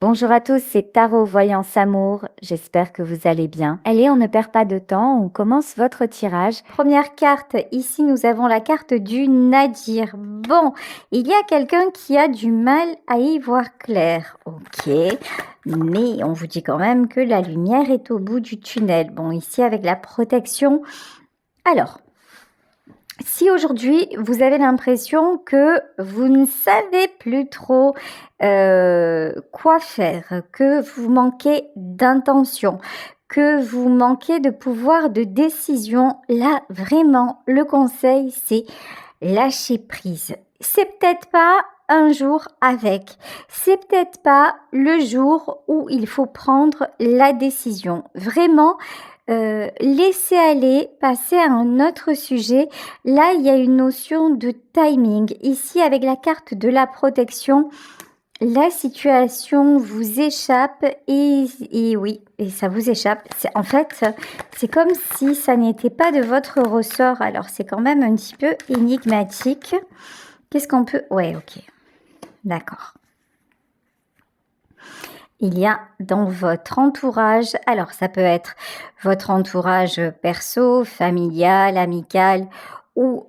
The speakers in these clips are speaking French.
Bonjour à tous, c'est Tarot Voyance Amour. J'espère que vous allez bien. Allez, on ne perd pas de temps, on commence votre tirage. Première carte, ici nous avons la carte du Nadir. Bon, il y a quelqu'un qui a du mal à y voir clair. Ok, mais on vous dit quand même que la lumière est au bout du tunnel. Bon, ici avec la protection. Alors, si aujourd'hui vous avez l'impression que vous ne savez plus trop quoi faire, que vous manquez d'intention, que vous manquez de pouvoir de décision, là vraiment le conseil c'est lâcher prise. C'est peut-être pas un jour avec, c'est peut-être pas le jour où il faut prendre la décision. Vraiment, laisser aller, passer à un autre sujet. Là, il y a une notion de timing. Ici, avec la carte de la protection, la situation vous échappe et oui, et ça vous échappe. En fait, c'est comme si ça n'était pas de votre ressort. Alors, c'est quand même un petit peu énigmatique. Qu'est-ce qu'on peut... Ouais, ok. D'accord. Il y a dans votre entourage, alors ça peut être votre entourage perso, familial, amical ou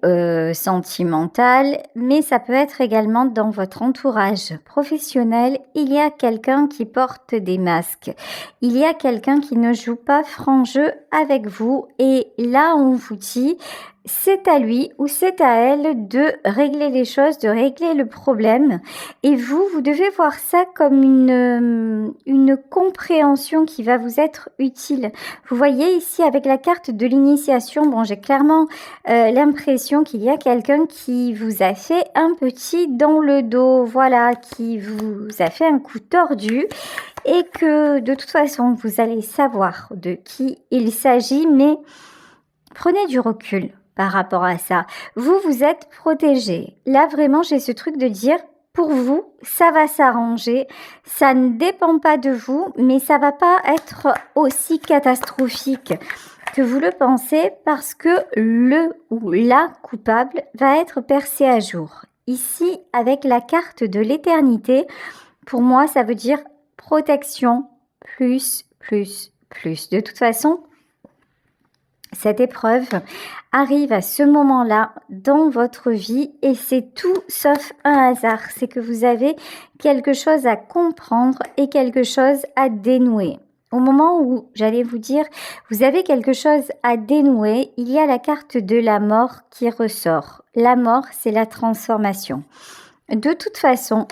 sentimental, mais ça peut être également dans votre entourage professionnel. Il y a quelqu'un qui porte des masques, il y a quelqu'un qui ne joue pas franc jeu avec vous et là on vous dit c'est à lui ou c'est à elle de régler les choses, de régler le problème. Et vous devez voir ça comme une compréhension qui va vous être utile. Vous voyez ici avec la carte de l'initiation, bon, j'ai clairement l'impression qu'il y a quelqu'un qui vous a fait un petit dans le dos, voilà, qui vous a fait un coup tordu et que de toute façon, vous allez savoir de qui il s'agit, mais prenez du recul par rapport à ça. Vous êtes protégé. Là, vraiment, j'ai ce truc de dire, pour vous, ça va s'arranger. Ça ne dépend pas de vous, mais ça va pas être aussi catastrophique que vous le pensez parce que le ou la coupable va être percé à jour. Ici, avec la carte de l'éternité, pour moi, ça veut dire protection plus, plus, plus. De toute façon, cette épreuve arrive à ce moment-là dans votre vie et c'est tout sauf un hasard. C'est que vous avez quelque chose à comprendre et quelque chose à dénouer. Au moment où j'allais vous dire, vous avez quelque chose à dénouer, il y a la carte de la mort qui ressort. La mort, c'est la transformation. De toute façon,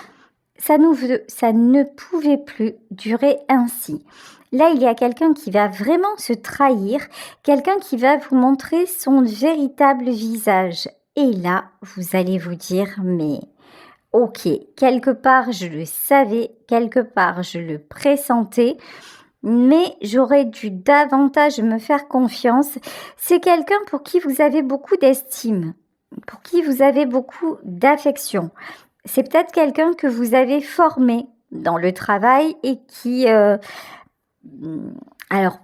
ça ne pouvait plus durer ainsi. Là, il y a quelqu'un qui va vraiment se trahir, quelqu'un qui va vous montrer son véritable visage. Et là, vous allez vous dire, mais ok, quelque part je le savais, quelque part je le pressentais, mais j'aurais dû davantage me faire confiance. C'est quelqu'un pour qui vous avez beaucoup d'estime, pour qui vous avez beaucoup d'affection. C'est peut-être quelqu'un que vous avez formé dans le travail et qui... alors,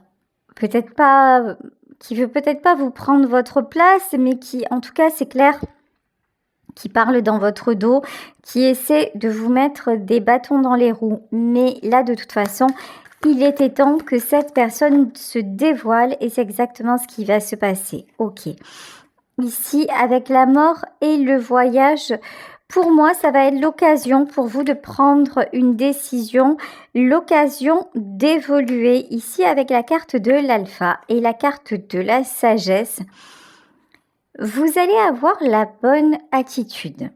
peut-être pas, qui veut peut-être pas vous prendre votre place, mais qui, en tout cas, c'est clair, qui parle dans votre dos, qui essaie de vous mettre des bâtons dans les roues. Mais là, de toute façon, il était temps que cette personne se dévoile et c'est exactement ce qui va se passer. Ok. Ici, avec la mort et le voyage, pour moi, ça va être l'occasion pour vous de prendre une décision, l'occasion d'évoluer. Ici, avec la carte de l'alpha et la carte de la sagesse, vous allez avoir la bonne attitude.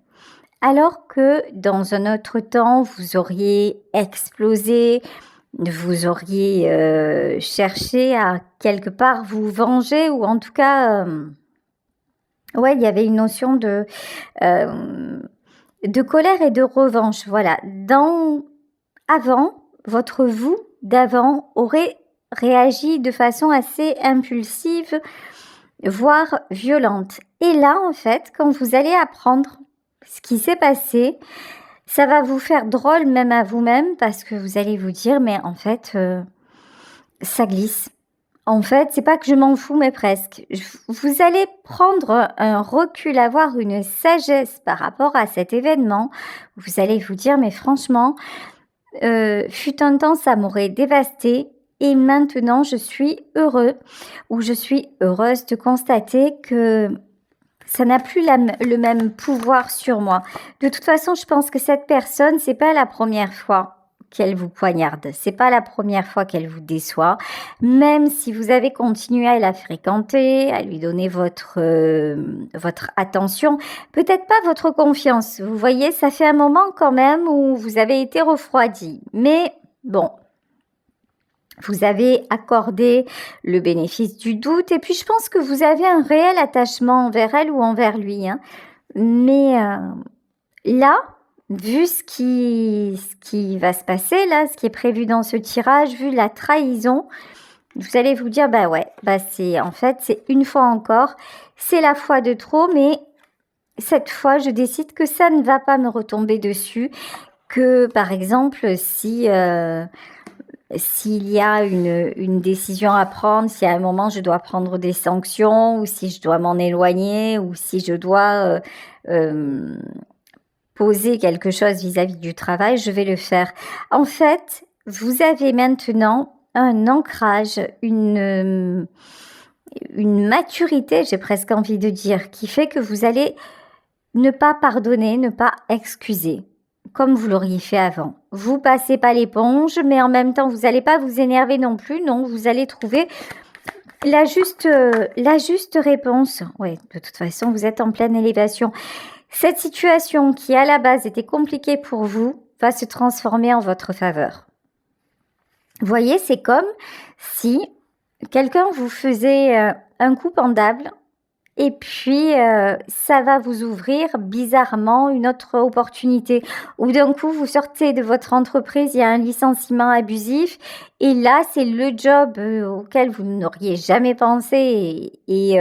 Alors que dans un autre temps, vous auriez explosé, vous auriez cherché à quelque part vous venger ou en tout cas... ouais, il y avait une notion de colère et de revanche. Voilà. Avant, votre vous d'avant aurait réagi de façon assez impulsive, voire violente. Et là, en fait, quand vous allez apprendre ce qui s'est passé, ça va vous faire drôle même à vous-même parce que vous allez vous dire, mais en fait, ça glisse. En fait, c'est pas que je m'en fous, mais presque. Vous allez prendre un recul, avoir une sagesse par rapport à cet événement. Vous allez vous dire, mais franchement, Fut un temps, ça m'aurait dévasté et maintenant je suis heureux ou je suis heureuse de constater que ça n'a plus le même pouvoir sur moi. De toute façon, je pense que cette personne, c'est pas la première fois qu'elle vous poignarde. C'est pas la première fois qu'elle vous déçoit. Même si vous avez continué à la fréquenter, à lui donner votre attention, peut-être pas votre confiance. Vous voyez, ça fait un moment quand même où vous avez été refroidi. Mais bon, vous avez accordé le bénéfice du doute et puis je pense que vous avez un réel attachement envers elle ou envers lui. Hein. Mais là, vu ce qui va se passer, là, ce qui est prévu dans ce tirage, vu la trahison, vous allez vous dire, bah ouais, bah c'est une fois encore, c'est la fois de trop, mais cette fois, je décide que ça ne va pas me retomber dessus, que par exemple, s'il y a une décision à prendre, si à un moment je dois prendre des sanctions, ou si je dois m'en éloigner, ou si je dois poser quelque chose vis-à-vis du travail, je vais le faire. En fait, vous avez maintenant un ancrage, une maturité, j'ai presque envie de dire, qui fait que vous allez ne pas pardonner, ne pas excuser, comme vous l'auriez fait avant. Vous passez pas l'éponge, mais en même temps, vous n'allez pas vous énerver non plus, non, vous allez trouver la juste réponse. Oui, de toute façon, vous êtes en pleine élévation. Cette situation qui, à la base, était compliquée pour vous, va se transformer en votre faveur. Vous voyez, c'est comme si quelqu'un vous faisait un coup pendable et puis ça va vous ouvrir bizarrement une autre opportunité. Ou d'un coup, vous sortez de votre entreprise, il y a un licenciement abusif et là, c'est le job auquel vous n'auriez jamais pensé et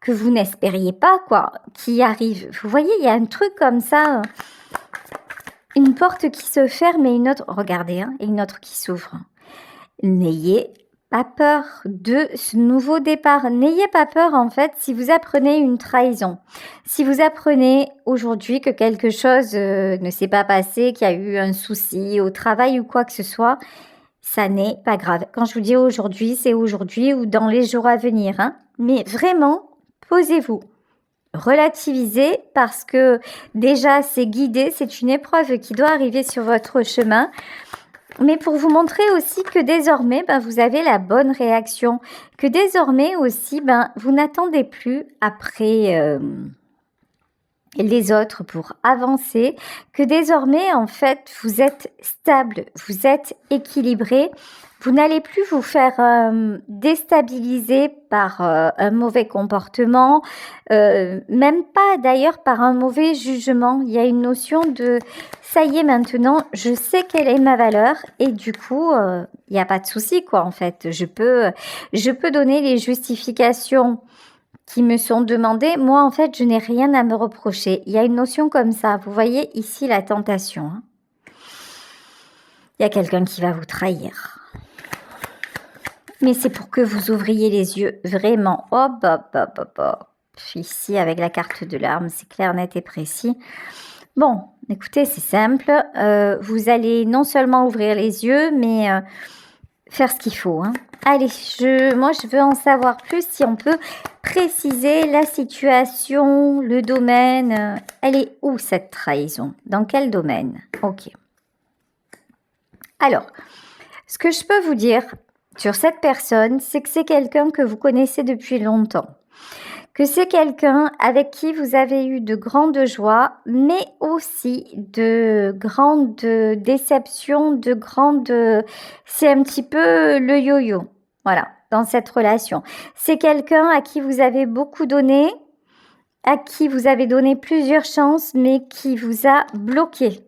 que vous n'espériez pas, quoi, qui arrive. Vous voyez, il y a un truc comme ça, une porte qui se ferme et une autre, regardez, hein, et une autre qui s'ouvre. N'ayez pas peur de ce nouveau départ. N'ayez pas peur, en fait, si vous apprenez une trahison. Si vous apprenez aujourd'hui que quelque chose ne s'est pas passé, qu'il y a eu un souci au travail ou quoi que ce soit, ça n'est pas grave. Quand je vous dis aujourd'hui, c'est aujourd'hui ou dans les jours à venir. Hein. Mais vraiment, posez-vous. Relativisez parce que déjà, c'est guidé, c'est une épreuve qui doit arriver sur votre chemin. Mais pour vous montrer aussi que désormais, vous avez la bonne réaction, que désormais aussi, vous n'attendez plus après les autres pour avancer, que désormais, en fait, vous êtes stable, vous êtes équilibré, vous n'allez plus vous faire déstabiliser par un mauvais comportement, même pas d'ailleurs par un mauvais jugement. Il y a une notion de ça y est maintenant, je sais quelle est ma valeur et du coup, il n'y a pas de souci quoi en fait. Je peux donner les justifications qui me sont demandées. Moi en fait, je n'ai rien à me reprocher. Il y a une notion comme ça. Vous voyez ici la tentation. Hein. Il y a quelqu'un qui va vous trahir. Mais c'est pour que vous ouvriez les yeux vraiment. Hop, hop, hop, hop, hop. Ici, avec la carte de l'arme, c'est clair, net et précis. Bon, écoutez, c'est simple. Vous allez non seulement ouvrir les yeux, mais faire ce qu'il faut. Hein. Allez, moi, je veux en savoir plus. Si on peut préciser la situation, le domaine. Elle est où, cette trahison? Dans quel domaine? Ok. Alors, ce que je peux vous dire sur cette personne, c'est que c'est quelqu'un que vous connaissez depuis longtemps. Que c'est quelqu'un avec qui vous avez eu de grandes joies, mais aussi de grandes déceptions, c'est un petit peu le yo-yo, voilà, dans cette relation. C'est quelqu'un à qui vous avez beaucoup donné, à qui vous avez donné plusieurs chances, mais qui vous a bloqué.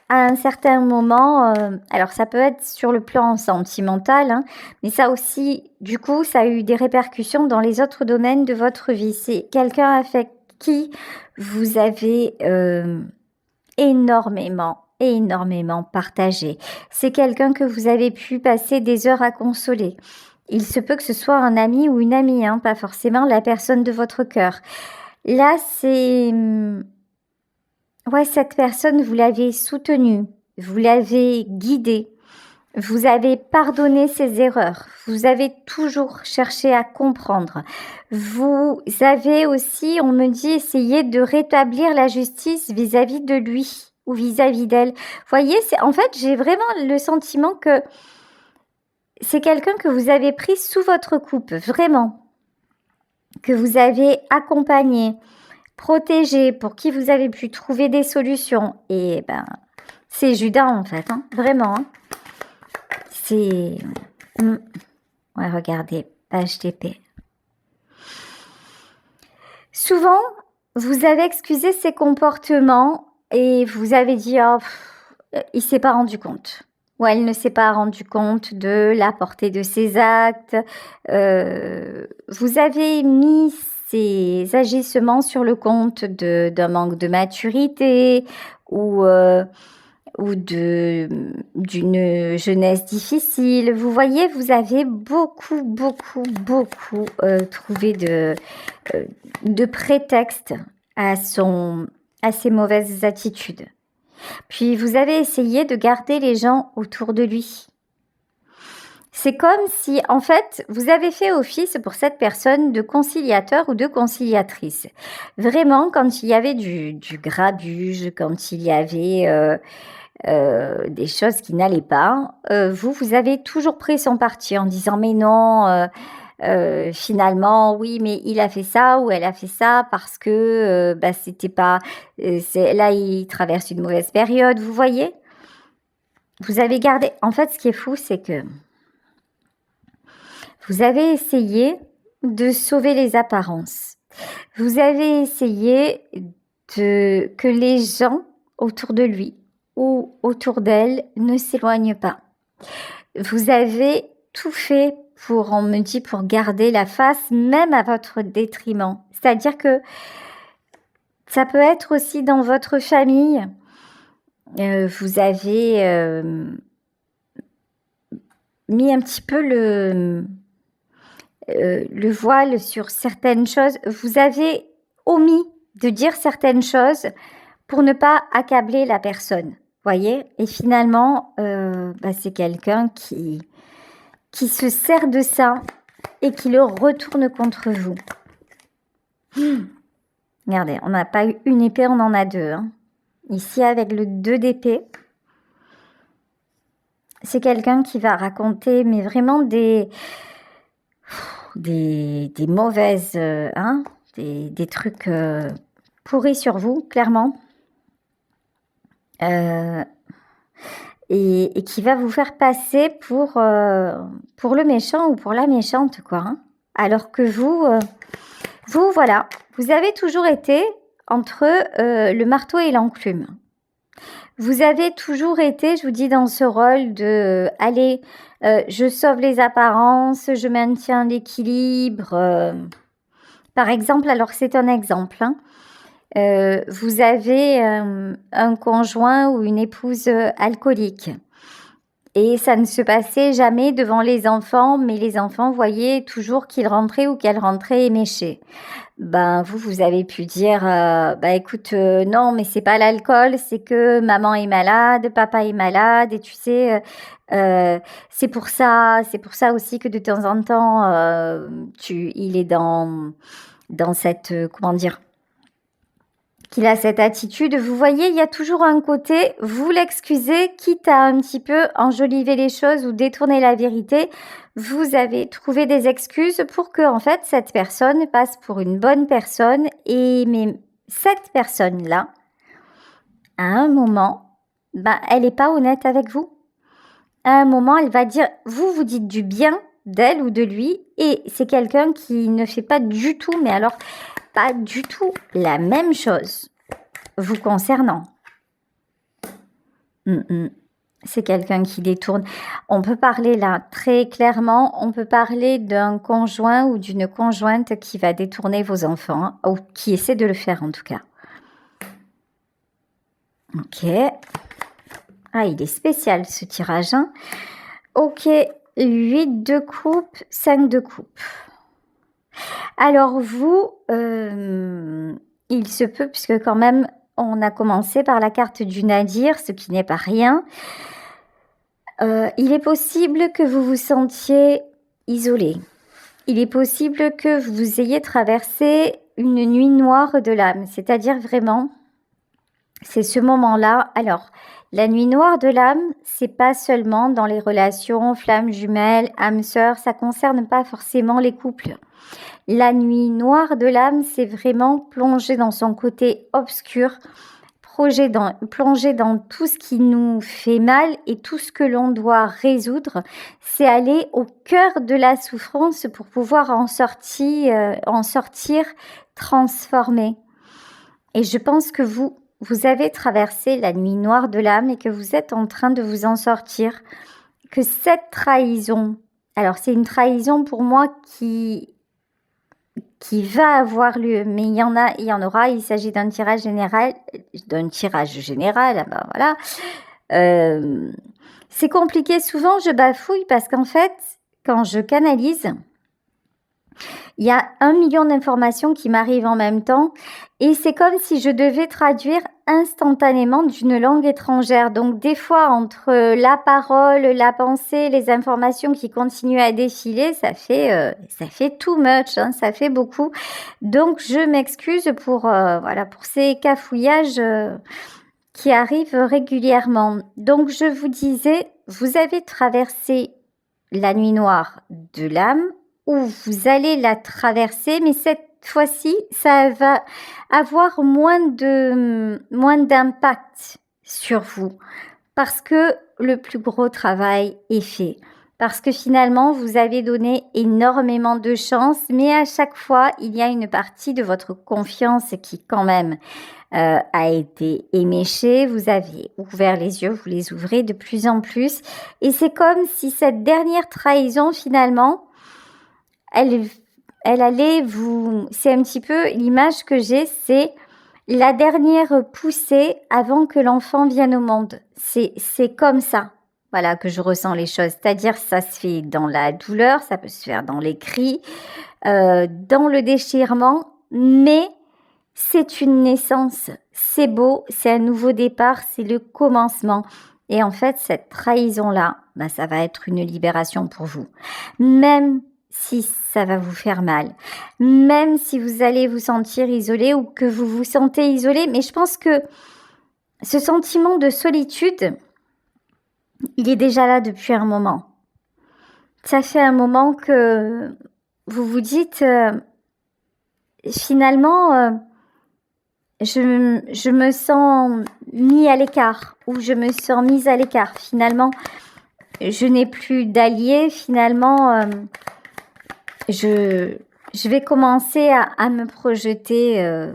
À un certain moment, alors ça peut être sur le plan sentimental, hein, mais ça aussi, du coup, ça a eu des répercussions dans les autres domaines de votre vie. C'est quelqu'un avec qui vous avez énormément partagé. C'est quelqu'un que vous avez pu passer des heures à consoler. Il se peut que ce soit un ami ou une amie, hein, pas forcément la personne de votre cœur. Là, c'est... Ouais, cette personne, vous l'avez soutenue, vous l'avez guidé, vous avez pardonné ses erreurs, vous avez toujours cherché à comprendre. Vous avez aussi, on me dit, essayé de rétablir la justice vis-à-vis de lui ou vis-à-vis d'elle. Voyez, en fait, j'ai vraiment le sentiment que c'est quelqu'un que vous avez pris sous votre coupe, vraiment, que vous avez accompagné, protégé, pour qui vous avez pu trouver des solutions. Et ben, c'est Judas en fait, hein, vraiment. Hein. C'est... Ouais, regardez, page TP. Souvent, vous avez excusé ses comportements et vous avez dit oh, il s'est pas rendu compte. Ou elle ne s'est pas rendu compte de la portée de ses actes. Vous avez mis ces agissements sur le compte d'un manque de maturité ou d'une jeunesse difficile. Vous voyez, vous avez beaucoup trouvé de prétextes à ses mauvaises attitudes. Puis vous avez essayé de garder les gens autour de lui. C'est comme si, en fait, vous avez fait office pour cette personne de conciliateur ou de conciliatrice. Vraiment, quand il y avait du grabuge, quand il y avait des choses qui n'allaient pas, vous avez toujours pris son parti en disant « mais non, finalement, oui, mais il a fait ça ou elle a fait ça parce que c'était pas... là, il traverse une mauvaise période, vous voyez ?» Vous avez gardé... En fait, ce qui est fou, c'est que vous avez essayé de sauver les apparences. Vous avez essayé que les gens autour de lui ou autour d'elle ne s'éloignent pas. Vous avez tout fait pour, on me dit, pour garder la face, même à votre détriment. C'est-à-dire que ça peut être aussi dans votre famille. Vous avez mis un petit peu le voile sur certaines choses. Vous avez omis de dire certaines choses pour ne pas accabler la personne. Voyez, et finalement, c'est quelqu'un qui se sert de ça et qui le retourne contre vous. Regardez, on n'a pas eu une épée, on en a deux. Hein. Ici, avec le 2 d'épée, c'est quelqu'un qui va raconter, mais vraiment des mauvaises, des trucs pourris sur vous, clairement. Et qui va vous faire passer pour le méchant ou pour la méchante, quoi. Hein. Alors que vous, voilà, vous avez toujours été entre le marteau et l'enclume. Vous avez toujours été, je vous dis, dans ce rôle de allez, je sauve les apparences, je maintiens l'équilibre. Par exemple, alors c'est un exemple, hein. Vous avez un conjoint ou une épouse alcoolique et ça ne se passait jamais devant les enfants, mais les enfants voyaient toujours qu'il rentrait ou qu'elle rentrait éméchée. Ben vous avez pu dire écoute non mais c'est pas l'alcool, c'est que maman est malade, papa est malade et tu sais c'est pour ça aussi que de temps en temps il est dans cette comment dire, qu'il a cette attitude. Vous voyez, il y a toujours un côté, vous l'excusez, quitte à un petit peu enjoliver les choses ou détourner la vérité. Vous avez trouvé des excuses pour que, en fait, cette personne passe pour une bonne personne. Mais cette personne-là, à un moment, elle n'est pas honnête avec vous. À un moment, elle va dire, vous dites du bien d'elle ou de lui, et c'est quelqu'un qui ne fait pas du tout, mais alors pas du tout la même chose vous concernant. C'est quelqu'un qui détourne. On peut parler là, très clairement, on peut parler d'un conjoint ou d'une conjointe qui va détourner vos enfants, hein, ou qui essaie de le faire en tout cas. Ok. Ah, il est spécial ce tirage. Hein. Ok, 8 de coupe, 5 de coupe. Alors vous, il se peut, puisque quand même, On a commencé par la carte du Nadir, ce qui n'est pas rien. Il est possible que vous vous sentiez isolé. Il est possible que vous ayez traversé une nuit noire de l'âme, c'est-à-dire vraiment, c'est ce moment-là. Alors, la nuit noire de l'âme, c'est pas seulement dans les relations, flammes jumelles, âmes sœurs, ça concerne pas forcément les couples. La nuit noire de l'âme, c'est vraiment plonger dans son côté obscur, plonger dans tout ce qui nous fait mal et tout ce que l'on doit résoudre. C'est aller au cœur de la souffrance pour pouvoir en sortir transformé. Et je pense que vous avez traversé la nuit noire de l'âme et que vous êtes en train de vous en sortir. Que cette trahison, alors c'est une trahison pour moi qui va avoir lieu, mais il y en aura, il s'agit d'un tirage général, voilà. C'est compliqué, souvent je bafouille parce qu'en fait, quand je canalise, il y a 1 million d'informations qui m'arrivent en même temps et c'est comme si je devais traduire instantanément d'une langue étrangère. Donc des fois, entre la parole, la pensée, les informations qui continuent à défiler, ça fait too much, hein, ça fait beaucoup. Donc je m'excuse pour ces cafouillages qui arrivent régulièrement. Donc je vous disais, vous avez traversé la nuit noire de l'âme, où vous allez la traverser, mais cette fois-ci, ça va avoir moins d'impact sur vous parce que le plus gros travail est fait. Parce que finalement, vous avez donné énormément de chance, mais à chaque fois, il y a une partie de votre confiance qui quand même a été éméchée. Vous avez ouvert les yeux, vous les ouvrez de plus en plus. Et c'est comme si cette dernière trahison, finalement, elle allait vous... C'est un petit peu l'image que j'ai, c'est la dernière poussée avant que l'enfant vienne au monde. C'est comme ça, voilà, que je ressens les choses. C'est-à-dire, ça se fait dans la douleur, ça peut se faire dans les cris, dans le déchirement, mais c'est une naissance. C'est beau, c'est un nouveau départ, c'est le commencement. Et en fait, cette trahison-là, ça va être une libération pour vous. Même si ça va vous faire mal, même si vous allez vous sentir isolé ou que vous vous sentez isolé, mais je pense que ce sentiment de solitude, il est déjà là depuis un moment. Ça fait un moment que vous vous dites, finalement, je me sens mis à l'écart, ou je me sens mise à l'écart. Finalement, je n'ai plus d'alliés, finalement... Je vais commencer à me projeter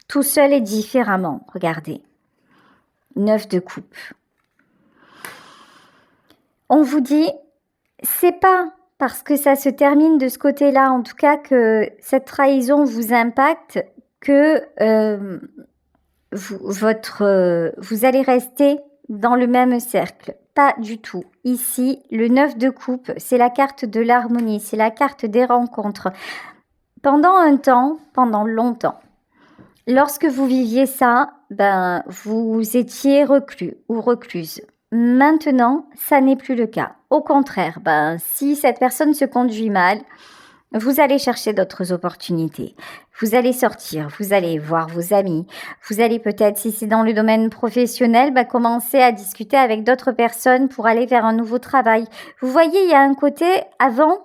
tout seul et différemment. Regardez, 9 de coupe. On vous dit, c'est pas parce que ça se termine de ce côté-là, en tout cas que cette trahison vous impacte, que vous allez rester dans le même cercle. Pas du tout. Ici, le 9 de coupe, c'est la carte de l'harmonie, c'est la carte des rencontres. Pendant un temps, pendant longtemps, lorsque vous viviez ça, vous étiez reclus ou recluse. Maintenant, ça n'est plus le cas. Au contraire, si cette personne se conduit mal, vous allez chercher d'autres opportunités. Vous allez sortir, vous allez voir vos amis. Vous allez peut-être, si c'est dans le domaine professionnel, commencer à discuter avec d'autres personnes pour aller vers un nouveau travail. Vous voyez, il y a un côté, avant,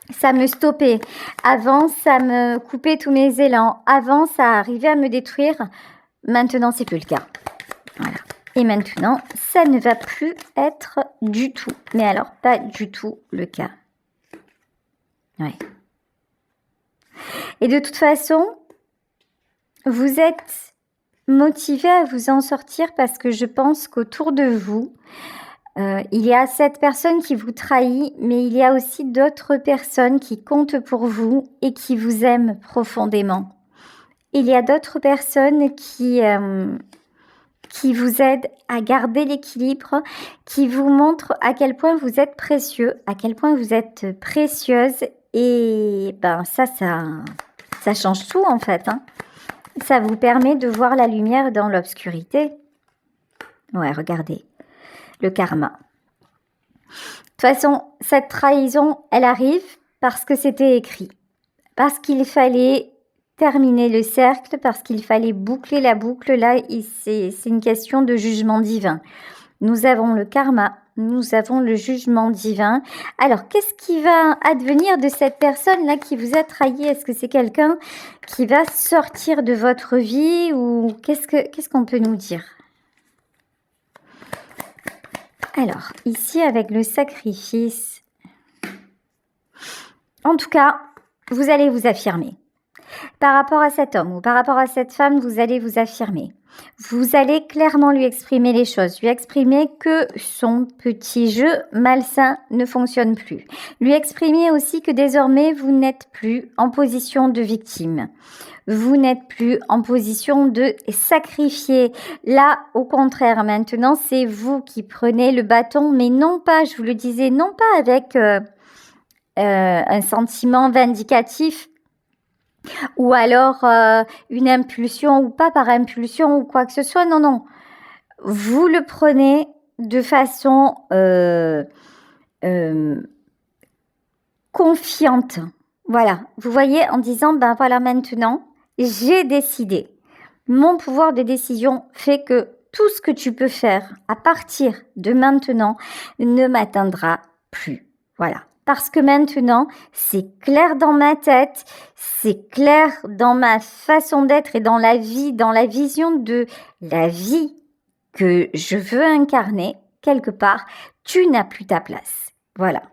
ça me stoppait. Avant, ça me coupait tous mes élans. Avant, ça arrivait à me détruire. Maintenant, c'est plus le cas. Voilà. Et maintenant, ça ne va plus être du tout. Mais alors, pas du tout le cas. Ouais. Et de toute façon, vous êtes motivé à vous en sortir parce que je pense qu'autour de vous, il y a cette personne qui vous trahit, mais il y a aussi d'autres personnes qui comptent pour vous et qui vous aiment profondément. Il y a d'autres personnes qui vous aident à garder l'équilibre, qui vous montrent à quel point vous êtes précieux, à quel point vous êtes précieuse. Et ça change tout en fait. Hein. Ça vous permet de voir la lumière dans l'obscurité. Ouais, regardez, le karma. De toute façon, cette trahison, elle arrive parce que c'était écrit. Parce qu'il fallait terminer le cercle, parce qu'il fallait boucler la boucle. Là, c'est une question de jugement divin. Nous avons le karma, nous avons le jugement divin. Alors, qu'est-ce qui va advenir de cette personne-là qui vous a trahi? Est-ce que c'est quelqu'un qui va sortir de votre vie ou qu'est-ce qu'on peut nous dire? Alors, ici, avec le sacrifice, en tout cas, vous allez vous affirmer. Par rapport à cet homme ou par rapport à cette femme, vous allez vous affirmer. Vous allez clairement lui exprimer les choses, lui exprimer que son petit jeu malsain ne fonctionne plus. Lui exprimer aussi que désormais, vous n'êtes plus en position de victime. Vous n'êtes plus en position de sacrifier. Là, au contraire, maintenant, c'est vous qui prenez le bâton, mais non pas, je vous le disais, non pas avec un sentiment vindicatif, ou alors une impulsion ou pas par impulsion ou quoi que ce soit. Non, non. Vous le prenez de façon confiante. Voilà. Vous voyez, en disant, ben voilà, maintenant, j'ai décidé. Mon pouvoir de décision fait que tout ce que tu peux faire à partir de maintenant ne m'atteindra plus. Voilà. Parce que maintenant, c'est clair dans ma tête, c'est clair dans ma façon d'être et dans la vie, dans la vision de la vie que je veux incarner, quelque part, tu n'as plus ta place. Voilà.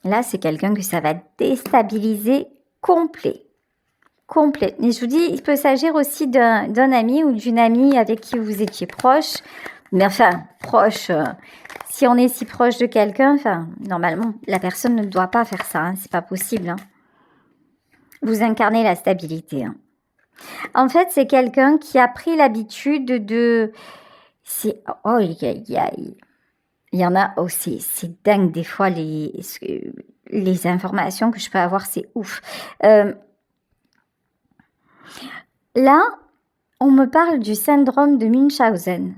Là, c'est quelqu'un que ça va déstabiliser complet. Complet. Et je vous dis, il peut s'agir aussi d'un ami ou d'une amie avec qui vous étiez proche. Mais enfin, proche... si on est si proche de quelqu'un, enfin, normalement, la personne ne doit pas faire ça, hein, c'est pas possible. Hein. Vous incarnez la stabilité. Hein. En fait, c'est quelqu'un qui a pris l'habitude de... Oh, il y en a aussi, c'est dingue des fois les informations que je peux avoir, c'est ouf. Là, on me parle du syndrome de Munchausen.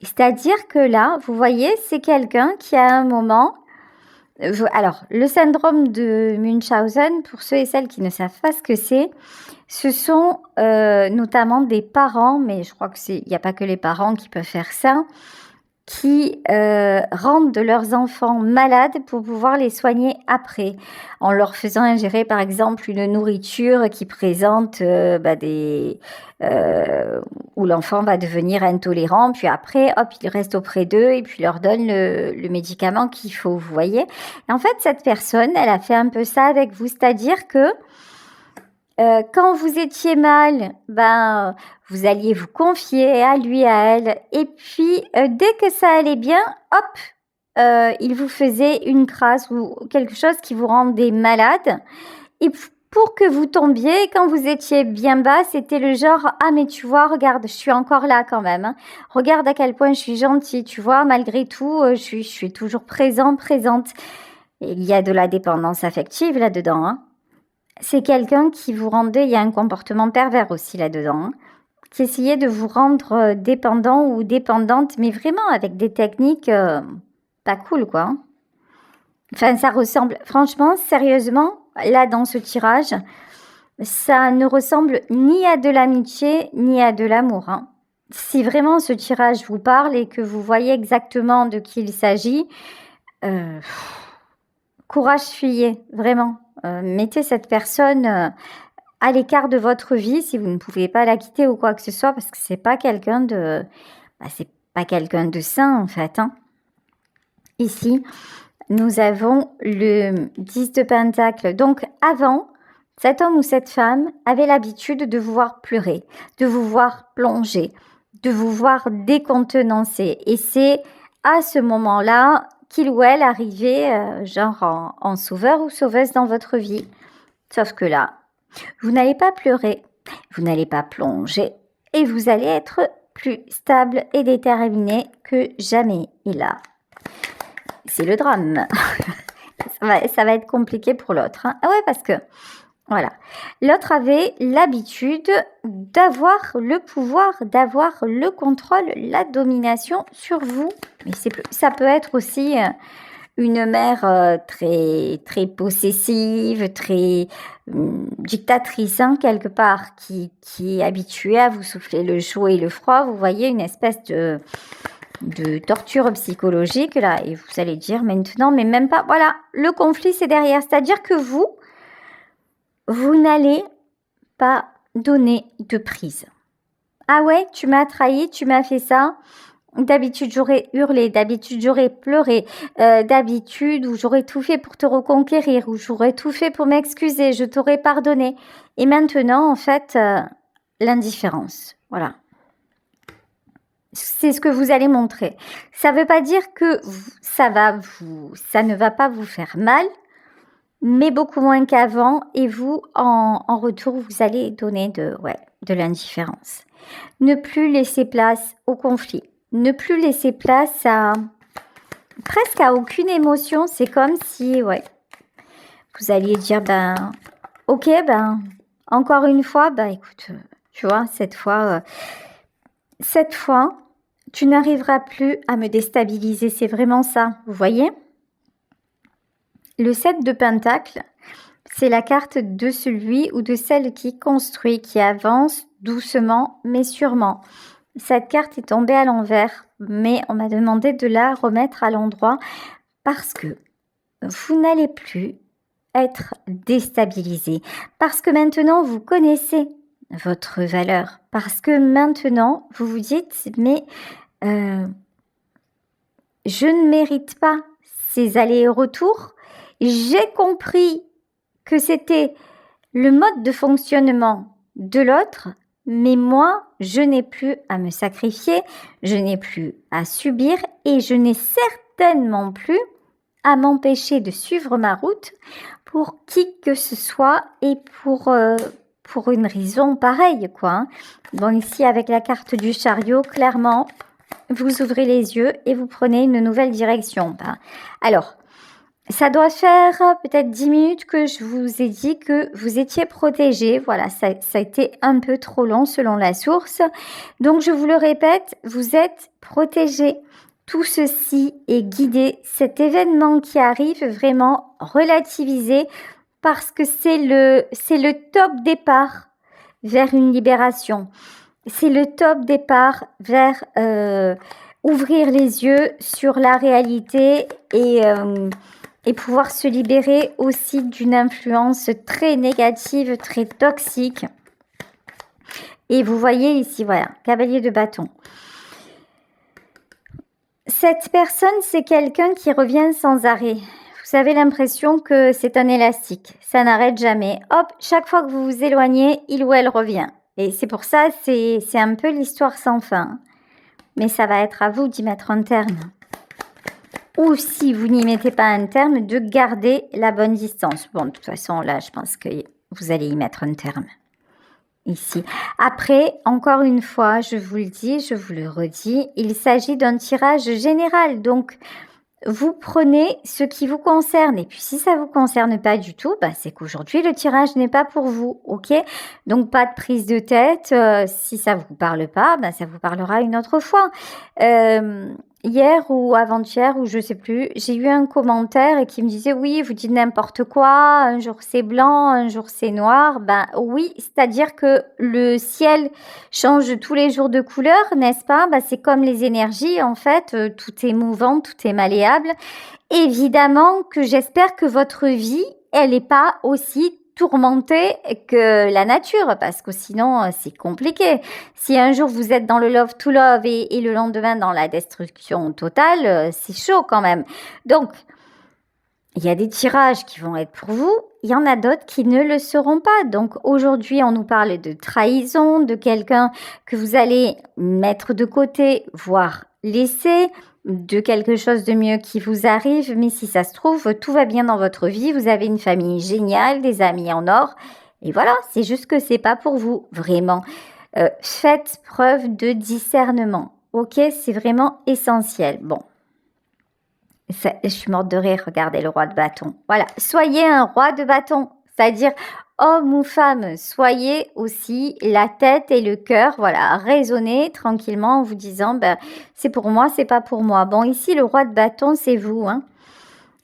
C'est-à-dire que là, vous voyez, c'est quelqu'un qui à un moment... Alors, le syndrome de Munchausen, pour ceux et celles qui ne savent pas ce que c'est, ce sont notamment des parents, mais je crois qu'il n'y a pas que les parents qui peuvent faire ça, qui rendent leurs enfants malades pour pouvoir les soigner après, en leur faisant ingérer par exemple une nourriture qui présente où l'enfant va devenir intolérant, puis après, hop, il reste auprès d'eux et puis leur donne le médicament qu'il faut, vous voyez. Et en fait, cette personne, elle a fait un peu ça avec vous, c'est-à-dire que quand vous étiez mal, vous alliez vous confier à lui, à elle, et puis dès que ça allait bien, hop, il vous faisait une crasse ou quelque chose qui vous rendait malade. Et pour que vous tombiez, quand vous étiez bien bas, c'était le genre « Ah mais tu vois, regarde, je suis encore là quand même. Hein. Regarde à quel point je suis gentille, tu vois, malgré tout, je suis toujours présente. » Et il y a de la dépendance affective là-dedans, hein. C'est quelqu'un qui vous rendait, il y a un comportement pervers aussi là-dedans, hein, qui essayait de vous rendre dépendant ou dépendante, mais vraiment avec des techniques pas cool, quoi. Hein. Enfin, ça ressemble, franchement, sérieusement, là, dans ce tirage, ça ne ressemble ni à de l'amitié, ni à de l'amour. Hein. Si vraiment ce tirage vous parle et que vous voyez exactement de qui il s'agit, courage, fuyez, vraiment. Mettez cette personne à l'écart de votre vie si vous ne pouvez pas la quitter ou quoi que ce soit, parce que c'est pas quelqu'un de... c'est pas quelqu'un de sain, en fait. Hein. Ici, nous avons le 10 de Pentacle. Donc, avant, cet homme ou cette femme avait l'habitude de vous voir pleurer, de vous voir plonger, de vous voir décontenancer. Et c'est à ce moment-là qu'il ou elle arrivait genre en sauveur ou sauveuse dans votre vie. Sauf que là, vous n'allez pas pleurer, vous n'allez pas plonger et vous allez être plus stable et déterminé que jamais. Et là, c'est le drame. Ça va être compliqué pour l'autre. Hein. Ah ouais, parce que Voilà. L'autre avait l'habitude d'avoir le pouvoir, d'avoir le contrôle, la domination sur vous. Mais ça peut être aussi une mère très, très possessive, très dictatrice, hein, quelque part, qui est habituée à vous souffler le chaud et le froid. Vous voyez, une espèce de torture psychologique, là. Et vous allez dire maintenant, mais même pas. Voilà, le conflit, c'est derrière. C'est-à-dire que vous n'allez pas donner de prise. Ah ouais, tu m'as trahi, tu m'as fait ça. D'habitude, j'aurais hurlé, d'habitude, j'aurais pleuré, d'habitude, où j'aurais tout fait pour te reconquérir, où j'aurais tout fait pour m'excuser, je t'aurais pardonné. Et maintenant, en fait, l'indifférence. Voilà. C'est ce que vous allez montrer. Ça ne veut pas dire que ça ne va pas vous faire mal, mais beaucoup moins qu'avant. Et vous, en retour, vous allez donner de l'indifférence. Ne plus laisser place au conflit. Ne plus laisser place presque à aucune émotion. C'est comme si, vous alliez dire, ok, encore une fois, écoute, tu vois, cette fois, tu n'arriveras plus à me déstabiliser. C'est vraiment ça, vous voyez? Le 7 de Pentacle, c'est la carte de celui ou de celle qui construit, qui avance doucement mais sûrement. Cette carte est tombée à l'envers, mais on m'a demandé de la remettre à l'endroit parce que vous n'allez plus être déstabilisé. Parce que maintenant, vous connaissez votre valeur. Parce que maintenant, vous vous dites, mais je ne mérite pas ces allers et retours. J'ai compris que c'était le mode de fonctionnement de l'autre, mais moi, je n'ai plus à me sacrifier, je n'ai plus à subir et je n'ai certainement plus à m'empêcher de suivre ma route pour qui que ce soit et pour une raison pareille, quoi. Bon, ici, avec la carte du chariot, clairement, vous ouvrez les yeux et vous prenez une nouvelle direction. Alors, ça doit faire peut-être 10 minutes que je vous ai dit que vous étiez protégé. Voilà, ça a été un peu trop long selon la source. Donc, je vous le répète, vous êtes protégé. Tout ceci est guidé. Cet événement qui arrive, vraiment relativisé parce que c'est le top départ vers une libération. C'est le top départ vers ouvrir les yeux sur la réalité et pouvoir se libérer aussi d'une influence très négative, très toxique. Et vous voyez ici, voilà, cavalier de bâton. Cette personne, c'est quelqu'un qui revient sans arrêt. Vous avez l'impression que c'est un élastique. Ça n'arrête jamais. Hop, chaque fois que vous vous éloignez, il ou elle revient. Et c'est pour ça, c'est un peu l'histoire sans fin. Mais ça va être à vous d'y mettre un terme. Ou si vous n'y mettez pas un terme, de garder la bonne distance. Bon, de toute façon, là, je pense que vous allez y mettre un terme. Ici. Après, encore une fois, je vous le dis, je vous le redis, il s'agit d'un tirage général. Donc, vous prenez ce qui vous concerne. Et puis, si ça ne vous concerne pas du tout, c'est qu'aujourd'hui, le tirage n'est pas pour vous. OK? Donc, pas de prise de tête. Si ça ne vous parle pas, ça vous parlera une autre fois. Hier ou avant-hier, ou je sais plus, j'ai eu un commentaire qui me disait « Oui, vous dites n'importe quoi, un jour c'est blanc, un jour c'est noir. » Oui, c'est-à-dire que le ciel change tous les jours de couleur, n'est-ce pas? C'est comme les énergies, en fait, tout est mouvant, tout est malléable. Évidemment que j'espère que votre vie, elle n'est pas aussi tourmentée que la nature, parce que sinon c'est compliqué. Si un jour vous êtes dans le love to love et le lendemain dans la destruction totale, c'est chaud quand même. Donc, il y a des tirages qui vont être pour vous, il y en a d'autres qui ne le seront pas. Donc aujourd'hui, on nous parle de trahison, de quelqu'un que vous allez mettre de côté, voire laisser, de quelque chose de mieux qui vous arrive. Mais si ça se trouve, tout va bien dans votre vie, vous avez une famille géniale, des amis en or. Et voilà, c'est juste que c'est pas pour vous, vraiment. Faites preuve de discernement. Ok, c'est vraiment essentiel. Bon. Je suis morte de rire, regardez le roi de bâton. Voilà, soyez un roi de bâton, c'est-à-dire homme ou femme, soyez aussi la tête et le cœur, voilà, raisonnez tranquillement en vous disant, ben, c'est pour moi, c'est pas pour moi. Bon, ici, le roi de bâton, c'est vous, hein.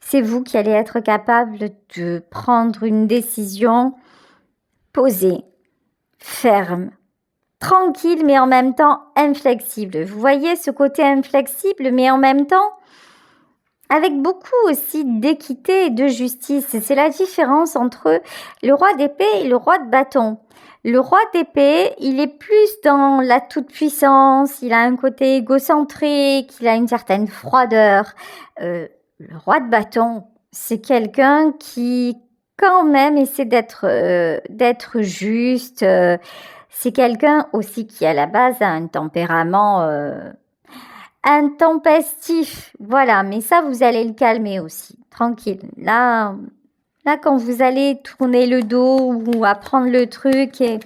C'est vous qui allez être capable de prendre une décision posée, ferme, tranquille, mais en même temps inflexible. Vous voyez ce côté inflexible, mais en même temps avec beaucoup aussi d'équité et de justice. C'est la différence entre le roi d'épée et le roi de bâton. Le roi d'épée, il est plus dans la toute-puissance, il a un côté égocentrique, il a une certaine froideur. Le roi de bâton, c'est quelqu'un qui quand même essaie d'être juste. C'est quelqu'un aussi qui à la base a un tempérament intempestif. Voilà, mais ça vous allez le calmer aussi, tranquille. Là quand vous allez tourner le dos ou apprendre le truc, et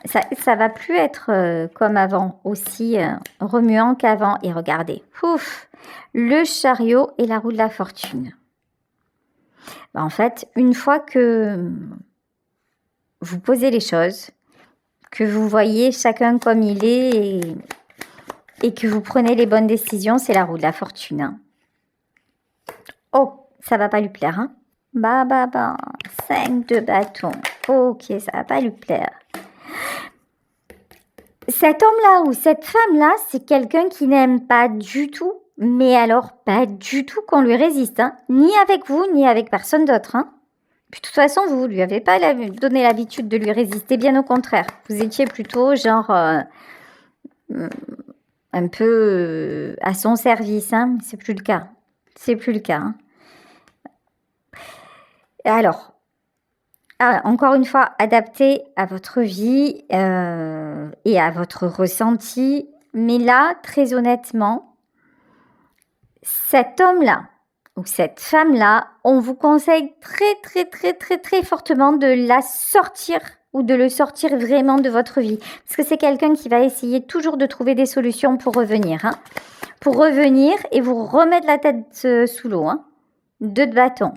ça va plus être comme avant, aussi remuant qu'avant. Et regardez, pouf, le chariot et la roue de la fortune. En fait, une fois que vous posez les choses, que vous voyez chacun comme il est et que vous prenez les bonnes décisions, c'est la roue de la fortune. Oh, ça va pas lui plaire, hein? 5 de bâton. Ok, ça va pas lui plaire. Cet homme-là ou cette femme-là, c'est quelqu'un qui n'aime pas du tout, mais alors pas du tout qu'on lui résiste, hein? Ni avec vous, ni avec personne d'autre, hein? Puis de toute façon, vous lui avez pas donné l'habitude de lui résister, bien au contraire. Vous étiez plutôt genre un peu à son service, hein? C'est plus le cas. C'est plus le cas, hein? Alors, encore une fois, adapté à votre vie et à votre ressenti. Mais là, très honnêtement, cet homme-là ou cette femme-là, on vous conseille très fortement de la sortir ou de le sortir vraiment de votre vie. Parce que c'est quelqu'un qui va essayer toujours de trouver des solutions pour revenir. Hein, pour revenir et vous remettre la tête sous l'eau. Hein. 2 de bâton.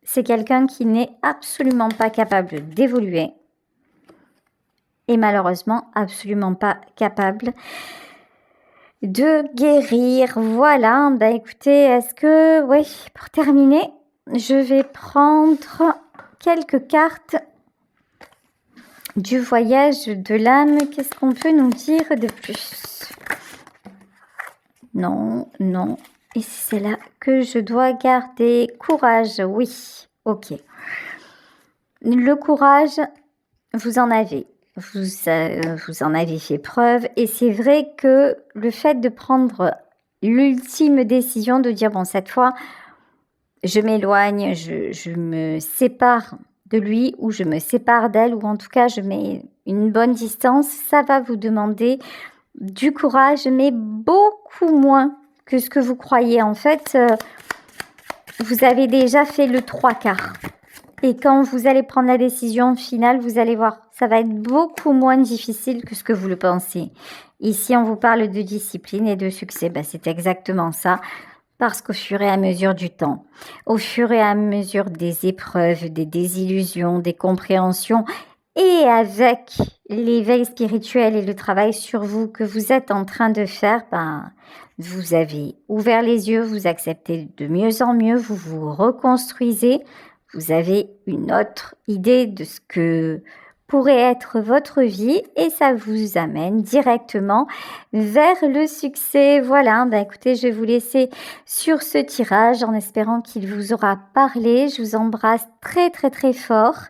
C'est quelqu'un qui n'est absolument pas capable d'évoluer. Et malheureusement, absolument pas capable de guérir. Voilà, écoutez, est-ce que... Oui, pour terminer, je vais prendre quelques cartes du voyage de l'âme. Qu'est-ce qu'on peut nous dire de plus? Non. Et c'est là que je dois garder courage. Oui, ok. Le courage, vous en avez. Vous en avez fait preuve. Et c'est vrai que le fait de prendre l'ultime décision de dire, bon, cette fois, je m'éloigne, je me sépare de lui ou je me sépare d'elle, ou en tout cas, je mets une bonne distance, ça va vous demander du courage, mais beaucoup moins que ce que vous croyez. En fait, vous avez déjà fait le 3/4. Et quand vous allez prendre la décision finale, vous allez voir, ça va être beaucoup moins difficile que ce que vous le pensez. Ici, on vous parle de discipline et de succès. C'est exactement ça. Parce qu'au fur et à mesure du temps, au fur et à mesure des épreuves, des désillusions, des compréhensions, et avec l'éveil spirituel et le travail sur vous que vous êtes en train de faire, vous avez ouvert les yeux, vous acceptez de mieux en mieux, vous vous reconstruisez, vous avez une autre idée de ce que pourrait être votre vie et ça vous amène directement vers le succès. Voilà, écoutez, je vais vous laisser sur ce tirage en espérant qu'il vous aura parlé. Je vous embrasse très fort.